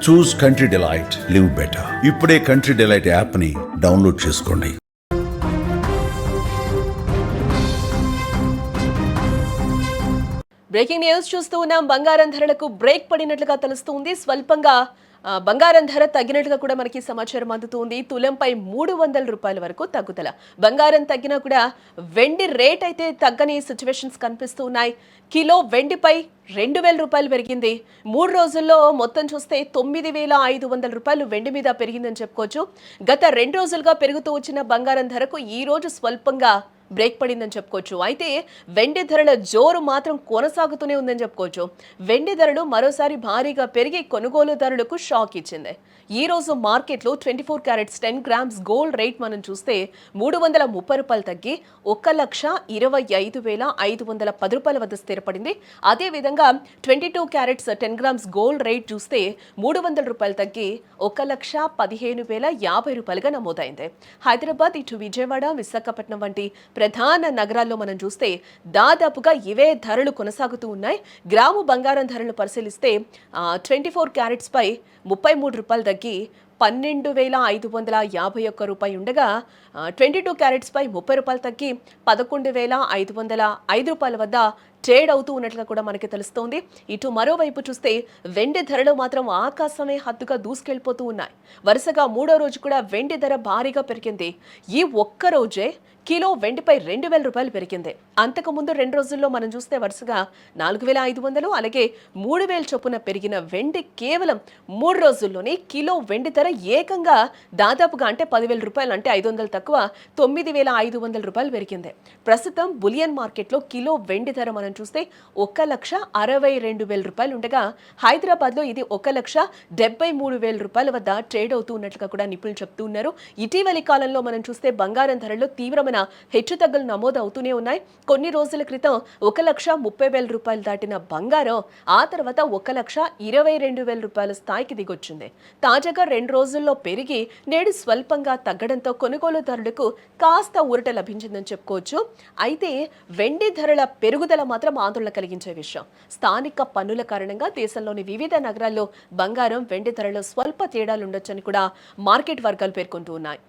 చూస్ country delight, live better. ఇప్పుడే country delight app ని download చేసుకోండి. బ్రేకింగ్ న్యూస్ చూస్తూ ఉన్నాం. బంగారం ధరలకు బ్రేక్ పడినట్లుగా తెలుస్తుంది. స్వల్పంగా బంగారం ధర తగ్గినట్లుగా కూడా మనకి సమాచారం అందుతుంది. తులంపై 300 రూపాయల వరకు తగ్గుదల. బంగారం తగ్గినా కూడా వెండి రేట్ అయితే తగ్గని సిచ్యువేషన్స్ కనిపిస్తూ ఉన్నాయి. కిలో వెండిపై 2000 రూపాయలు పెరిగింది. 3 రోజుల్లో మొత్తం చూస్తే 9500 రూపాయలు వెండి మీద పెరిగిందని చెప్పుకోవచ్చు. గత 2 రోజులుగా పెరుగుతూ వచ్చిన బంగారం ధరకు ఈ రోజు స్వల్పంగా బ్రేక్ పడిందని చెప్పుకోవచ్చు. అయితే వెండి ధరల జోరు మాత్రం కొనసాగుతూనే ఉందని చెప్పుకోవచ్చు. వెండి ధరలు మరోసారి భారీగా పెరిగి కొనుగోలుదారులకు షాక్ ఇచ్చింది. ఈ రోజు మార్కెట్లో 24 క్యారెట్స్ 10 గ్రామ్స్ గోల్డ్ రేట్ మనం చూస్తే 330 రూపాయలు తగ్గి 1,25,510 రూపాయల వద్ద స్థిరపడింది. అదేవిధంగా 22 క్యారెట్స్ 10 గ్రామ్స్ గోల్డ్ రేట్ చూస్తే 300 రూపాయలు తగ్గి 1,15,050 రూపాయలుగా నమోదైంది. హైదరాబాద్, ఇటు విజయవాడ, విశాఖపట్నం వంటి ప్రధాన నగరాల్లో మనం చూస్తే దాదాపుగా ఇవే ధరలు కొనసాగుతూ ఉన్నాయి. గ్రాము బంగారం ధరలు పరిశీలిస్తే 24 క్యారెట్స్ పై 33 రూపాయలు తగ్గి 12,551 రూపాయి ఉండగా 22 క్యారెట్స్ పై 30 రూపాయలు తగ్గి 11,505 రూపాయల వద్ద ట్రేడ్ అవుతూ ఉన్నట్లుగా కూడా మనకి తెలుస్తోంది. ఇటు మరోవైపు చూస్తే వెండి ధరలు మాత్రం ఆకాశమే హద్దుగా దూసుకెళ్లిపోతూ ఉన్నాయి. వరుసగా 3వ రోజు కూడా వెండి ధర భారీగా పెరిగింది. ఈ ఒక్క రోజే కిలో వెండిపై 2000 రూపాయలు పెరిగింది. అంతకుముందు 2 రోజుల్లో మనం చూస్తే వరుసగా 4500 అలాగే 3000 చొప్పున పెరిగిన వెండి కేవలం 3 రోజుల్లోనే కిలో వెండి ధర ఏకంగా దాదాపుగా అంటే 10,000 రూపాయలు, అంటే 500 తక్కువ 9500 రూపాయలు పెరిగింది. ప్రస్తుతం బులియన్ మార్కెట్లో కిలో వెండి ధర మనం చూస్తే 1,62,000 రూపాయలు ఉండగా హైదరాబాద్లో ఇది 1,73,000 రూపాయల వద్ద ట్రేడ్ అవుతూ ఉన్నట్లుగా కూడా నిపుణులు చెప్తూ ఉన్నారు. ఇటీవలి కాలంలో మనం చూస్తే బంగారం ధరల్లో తీవ్రమైన హెచ్చుతగ్గులు నమోదు అవుతూనే ఉన్నాయి. కొన్ని రోజుల క్రితం 1,30,000 రూపాయలు దాటిన బంగారం ఆ తర్వాత 1,22,000 రూపాయల స్థాయికి దిగొచ్చింది. తాజాగా 2 రోజుల్లో పెరిగి నేడు స్వల్పంగా తగ్గడంతో కొనుగోలుదారులకు కాస్త ఊరట లభించిందని చెప్పుకోవచ్చు. అయితే వెండి ధరల పెరుగుదల మాత్రం ఆందోళన కలిగించే విషయం. స్థానిక పన్నుల కారణంగా దేశంలోని వివిధ నగరాల్లో బంగారం, వెండి ధరలో స్వల్ప తేడాలుండొచ్చని కూడా మార్కెట్ వర్గాలు పేర్కొంటూ ఉన్నాయి.